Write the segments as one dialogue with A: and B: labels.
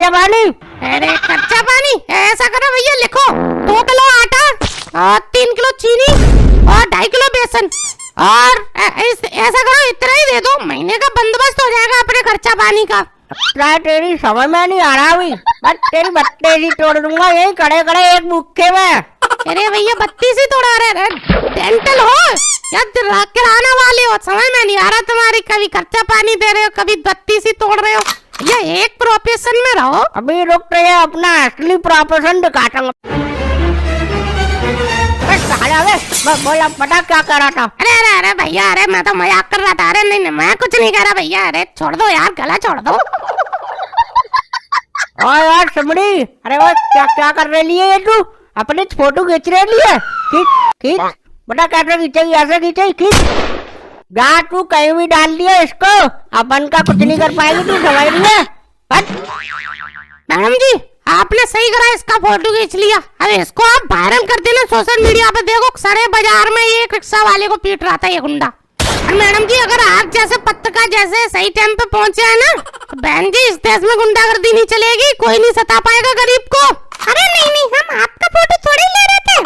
A: कच्चा पानी।
B: अरे कच्चा पानी, ऐसा करो भैया, लिखो 2 किलो आटा और 3 किलो चीनी और 2.5 किलो बेसन और ऐसा करो इतना ही दे दो, महीने का बंदोबस्त हो जाएगा अपने खर्चा पानी का।
A: तेरी समझ में नहीं आ रहा, बस तेरी बत्ती तोड़ दूंगा यही खड़े खड़े एक मुक्के में।
B: अरे भैया बत्ती से तोड़ा रहे, डेंटल हो या किराना वाले हो, समझ में नहीं आ रहा तुम्हारी, कभी खर्चा पानी दे रहे हो कभी बत्ती से तोड़ रहे हो। ये एक प्रोफेशन में रहो।
A: अभी रुक रहे हैं, अपना असली प्रोफेशन दिखाता हूँ। बोला पता क्या कर रहा था?
B: अरे अरे अरे भैया, अरे मैं तो मजाक कर रहा था। अरे नहीं मैं कुछ नहीं कह रहा भैया, अरे छोड़ दो यार, गला छोड़ दो।
A: ओ यार समड़ी, अरे वो क्या क्या कर रही है ये तू? अपनी फोटो खींच रही है? खींच बता कैसे खींचेगी, ऐसे खींचेगी, खींच। जा तू कहीं भी डाल दिया इसको, अपन का कुछ नहीं कर पाएगी, तू समझ रही है?
B: मैडम जी आपने सही करा, इसका फोटो खींच लिया। अरे इसको आप वायरल कर देना सोशल मीडिया पे। देखो सारे बाजार में ये रिक्शा वाले को पीट रहा था ये गुंडा। और मैडम जी अगर आप जैसे पत्रकार जैसे सही टाइम पे पहुंचे है ना, तो बहन जी इस देश में गुंडागर्दी नहीं चलेगी, कोई नहीं सता पाएगा गरीब को। अरे नहीं हम आपका फोटो थोड़ी ले रहे थे।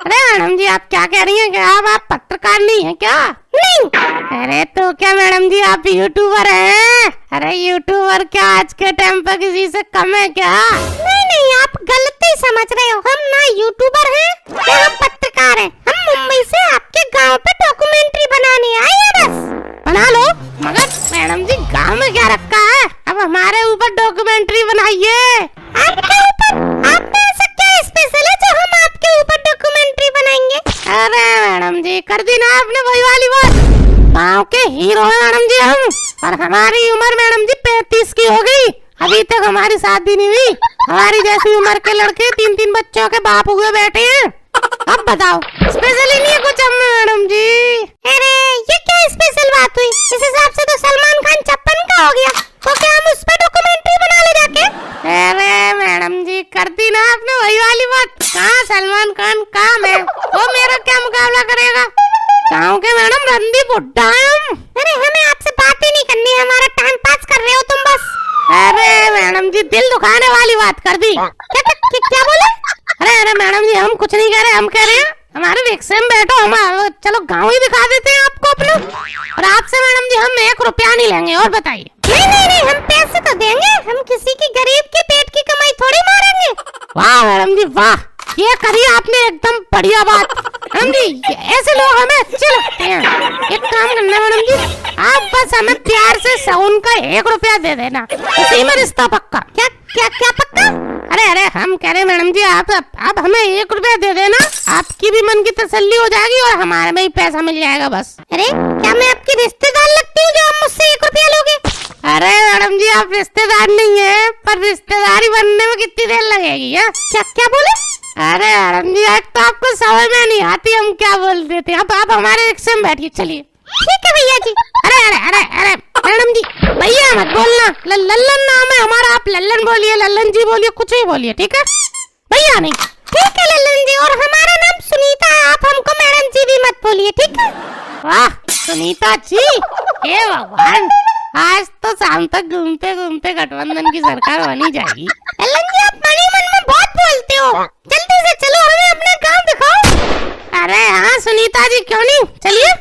B: अरे मैडम जी आप क्या कह रही हैं, क्या आप पत्रकार नहीं है क्या? नहीं। अरे तो क्या मैडम जी आप यूट्यूबर हैं? अरे यूट्यूबर क्या आज के टाइम पर किसी से कम है क्या? नहीं आप गलती समझ रहे हो, हम ना यूट्यूबर हैं ना हम पत्रकार हैं। हम मुंबई से आपके गांव पे डॉक्यूमेंट्री बनाने आए हैं, बस बना लो। मगर मैडम जी गांव में क्या रखा है, अब हमारे ऊपर डॉक्यूमेंट्री बनाइए। आपके ऊपर? आप में ऐसा क्या स्पेशल है जो हम आपके ऊपर डॉक्यूमेंट्री बनाएंगे? अरे मैडम जी कर दी ना आपने वही वाली बात, गाँव के हीरो हैं मैडम जी हम, और हमारी उम्र मैडम जी 35 की हो गई, अभी तक हमारी शादी नहीं हुई। हमारी जैसी उम्र के लड़के 3-3 बच्चों के बाप हुए बैठे हैं। अब बताओ स्पेशल ही नहीं है कुछ हम मैडम जी। अरे ये क्या स्पेशल बात हुई? इस हिसाब से तो सलमान खान 56 का हो गया, तो क्या हम उस पर डॉक्यूमेंट्री बना ले जाके? अरे मैडम जी कर दी ना आपने वही वाली बात, कहाँ सलमान खान कहाँ मैं, वो मेरा क्या मुकाबला करेगा? गाँव के मैडम रंदी बुड्ढा है हम। अरे हमें आपसे बात ही नहीं करनी, हमारा टाइम पास कर रहे हो तुम बस। अरे मैडम जी दिल दुखाने वाली बात कर दी। क्या बोले? अरे मैडम जी हम कुछ नहीं कह रहे, हम कह रहे हैं हमारे रिक्शे में बैठो, हम चलो गाँव ही दिखा देते हैं आपको अपना, और आपसे मैडम जी हम 1 रुपया नहीं लेंगे। और बताइए। नहीं हम पैसे तो देंगे, हम किसी की गरीब के पेट की कमाई थोड़ी मारेंगे। वाह मैडम जी वाह, ये करी आपने एकदम बढ़िया बात। मैडम जी ऐसे लोग हमें अच्छे लगते हैं। एक काम करना मैडम जी, आप बस हमें प्यार से साउन का 1 रुपया दे देना, उसी में रिश्ता पक्का। क्या क्या क्या पक्का? अरे हम कह रहे मैडम जी आप हमें 1 रुपया दे देना, आपकी भी मन की तसल्ली हो जाएगी और हमारे में भी पैसा मिल जाएगा बस। अरे क्या मैं आपकी रिश्तेदार लगती हूँ जो आप मुझसे 1 रुपया लोगे? अरे मैडम जी आप रिश्तेदार नहीं है, पर रिश्तेदारी बनने में कितनी देर लगेगी? क्या बोले? अरे मैडम जी एक तो आपको समझ में नहीं आती हम क्या बोल देते। अब आप हमारे रिक्शे में बैठिए, चलिए। ठीक है भैया जी। अरे मैडम जी भैया मत बोलना, लल्लन नाम है हमारा, आप लल्लन बोलिए, लल्लन जी बोलिए, कुछ ही बोलिए, ठीक है भैया? नहीं ठीक है लल्लन जी, और हमारा नाम सुनीता है, आप हमको मैडम जी भी मत बोलिए, ठीक है? वाह सुनीता जी, हे भगवान, आज तो शाम तक घूमते घूमते गठबंधन की सरकार बनी जाएगी। लल्लन जी आप मन ही मन में बहुत बोलते हो, जल्दी से चलो हमें अपना गांव दिखाओ। अरे हाँ सुनीता जी क्यों नहीं, चलिए।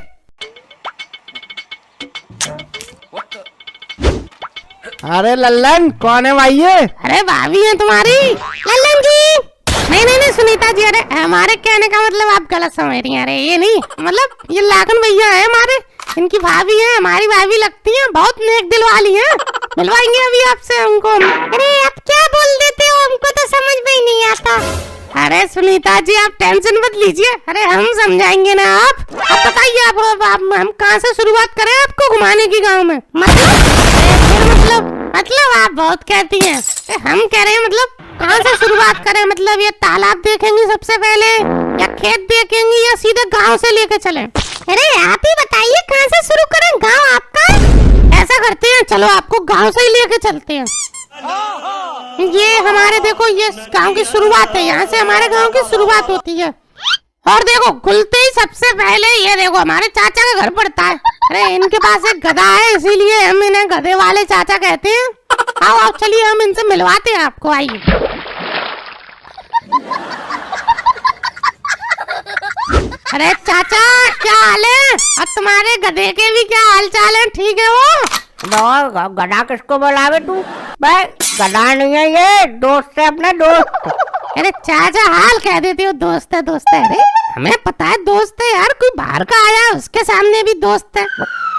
C: अरे लल्लन कौन है भाई ये?
B: अरे भाभी है तुम्हारी। लल्लन जी नहीं सुनीता जी, अरे हमारे कहने का मतलब आप गलत समझ रही हैं। अरे ये नहीं, मतलब ये लाखन भैया है हमारे, इनकी भाभी है, हमारी भाभी लगती हैं, बहुत नेक दिल वाली हैं, मिलवाएंगे अभी आपसे हमको। अरे आप क्या बोल देते हो, हमको तो समझ में ही नहीं आता। अरे सुनीता जी आप टेंशन मत लीजिए, अरे हम समझाएंगे ना। आप बताइए आप हम कहाँ से शुरुआत करें आपको घुमाने की गाँव में? मतलब आप बहुत कहती हैं, हम कह रहे हैं मतलब कहाँ से शुरुआत करें? मतलब ये तालाब देखेंगे सबसे पहले, या खेत देखेंगे, या सीधे गांव से लेके चलें? अरे आप ही बताइए कहाँ से शुरू करें, गांव आपका? ऐसा करते हैं चलो आपको गांव से ही लेके चलते हैं। ये हमारे देखो ये गांव की शुरुआत है, यहाँ से हमारे गांव की शुरुआत होती है। और देखो खुलते ही सबसे पहले ये देखो हमारे चाचा का घर पड़ता है। अरे इनके पास एक गधा है, इसीलिए हम इन्हें गधे वाले चाचा कहते हैं। आओ आओ चलिए हम इनसे मिलवाते हैं आपको, आइए। अरे चाचा क्या हाल है? अब तुम्हारे गधे के भी क्या हाल चाल है? ठीक है वो?
A: गधा किसको बुलावे तू? भाई गधा नहीं है ये, दोस्त है अपना दोस्त।
B: अरे चाचा हाल कह देते हो, दोस्त है दोस्त है। अरे हमें पता है दोस्त है यार, कोई बाहर का आया है उसके सामने भी दोस्त है।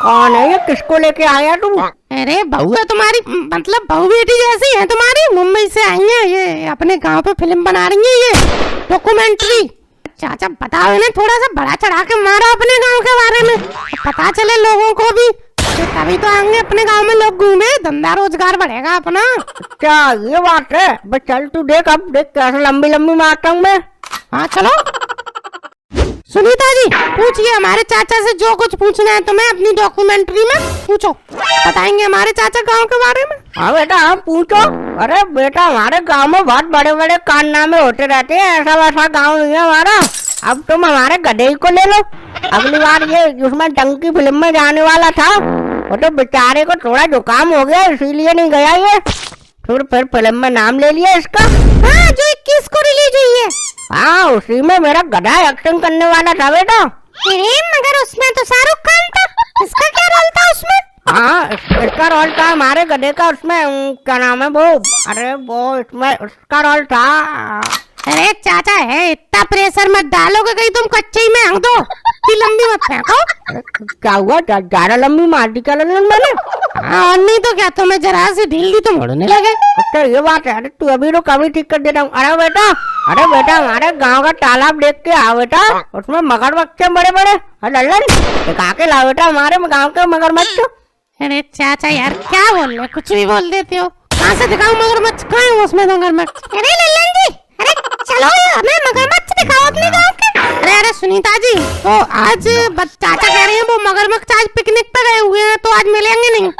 A: कौन है ये, किसको लेके आया तू?
B: अरे बहू है तुम्हारी, मतलब बहू बेटी जैसी है तुम्हारी, मुंबई से आई है ये, अपने गांव पे फिल्म बना रही है ये डॉक्यूमेंट्री। चाचा बताओ इन्हें, थोड़ा सा बड़ा चढ़ा के मारो अपने गांव के बारे में, पता चले लोगों को भी, तभी तो आएंगे अपने गांव में लोग घूमे, धंधा रोजगार बढ़ेगा अपना।
A: क्या ये बात है? बस चल तू देख, अब देख कैसे लंबी लंबी मारता हूँ मैं।
B: हाँ चलो। सुनीता जी पूछिए हमारे चाचा से जो कुछ पूछना है तुम्हें अपनी डॉक्यूमेंट्री में पूछो, बताएंगे हमारे चाचा गांव के बारे में।
A: हाँ बेटा हाँ पूछो। अरे बेटा हमारे गांव में बहुत बड़े बड़े कारनामे होते रहते हैं, ऐसा वैसा गांव नहीं है हमारा। अब तुम हमारे गधे को ले लो। अगली बार ये उसमें डंकी फिल्म में जाने वाला था, वो तो बेचारे को थोड़ा जुकाम हो गया इसीलिए नहीं गया ये, फिर फिल्म में नाम ले लिया इसका।
B: हाँ जो 21 को रिलीज हुई है।
A: हाँ उसी में मेरा गधा एक्टिंग करने वाला था बेटा।
B: मगर उसमें तो शाहरुख खान था, इसका क्या रोल था उसमें?
A: हाँ इसका रोल था हमारे गधे का उसमें, क्या नाम है वो, अरे वो इसमें उसका रोल था।
B: अरे चाचा है इतना प्रेशर मत डालोगे, कहीं तुम कच्चे ही में हंग दो, इतनी लंबी मत फेंको।
A: क्या हुआ, ज्यादा लंबी मार दी क्या ललन मैंने?
B: हाँ और नहीं तो क्या, तुम्हें जरा सी ढील दी तो मुड़ने लगे।
A: अच्छा ये बात है, अरे तू अभी तो कभी ठीक कर देता हूँ। अरे बेटा हमारे गांव का तालाब देख के आओ बेटा, उसमें मगरमच्छ बड़े बड़े, ललन दिखा के लाओ बेटा हमारे गांव के मगरमच्छ।
B: अरे चाचा यार क्या बोल रहे, कुछ भी बोल देते हो, कहाँ से दिखाऊं मगरमच्छ, कहाँ है उसमें मगरमच्छ? अरे लल्लन जी अरे चलो हमें मगरमच्छ दिखाओ अपने गांव के। अरे सुनीता जी तो आज चाचा कह रहे हैं वो मगरमच्छ आज पिकनिक पे गए हुए हैं तो आज मिलेंगे नहीं।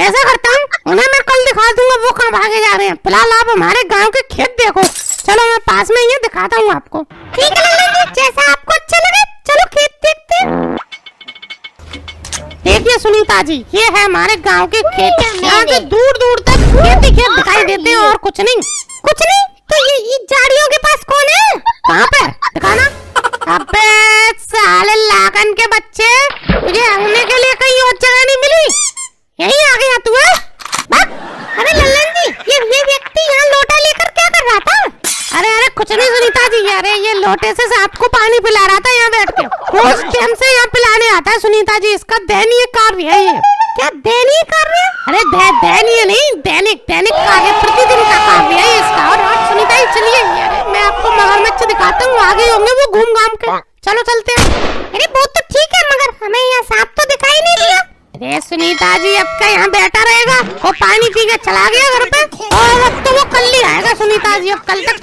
B: ऐसा करता हूँ उन्हें मैं कल दिखा दूंगा, वो कहाँ भागे जा रहे हैं। फिलहाल आप हमारे गांव के खेत देखो, चलो मैं पास में ही दिखाता हूँ आपको। ठीक है लल्लन जी जैसा आपको अच्छा लगे, चलो खेत देखते हैं। देखिए सुनीता जी ये है हमारे गांव के खेत, यहाँ से दूर दूर तक खेत ही खेत दिखाई देते हैं और कुछ नहीं। कुछ नहीं तो ये झाड़ियों के पास कौन है, कहाँ पे दिखाना? अबे साले लागन के बच्चे, तुझे हंगने के लिए कहीं और जगह नहीं मिली, यहीं आ गया तू है? अरे लल्लन जी ये व्यक्ति यहाँ लोटा लेकर क्या कर रहा था? अरे कुछ नहीं सुनीता जी, अरे ये लोटे से सांप को पानी पिला रहा था यहाँ बैठ के, रोज टाइम से यहाँ पिलाने आता है सुनीता जी, इसका दैनिक कार्य है ये। क्या दैनिक कार्य? अरे दैनिक नहीं, दैनिक कार्य, प्रतिदिन का कार्य है इसका। और सुनीता जी चलिए मैं आपको मगरमच्छ दिखाता हूँ, आगे होंगे वो घूम घाम के, चलो चलते हैं। अरे वो तो ठीक है मगर हमें यहाँ सांप तो दिखाई नहीं दिया। अरे सुनीता जी अब क्या यहाँ बैठा रहेगा, वो पानी पी के चला गया घर पे, और अब तो वो कल ही आएगा सुनीता जी, अब कल तक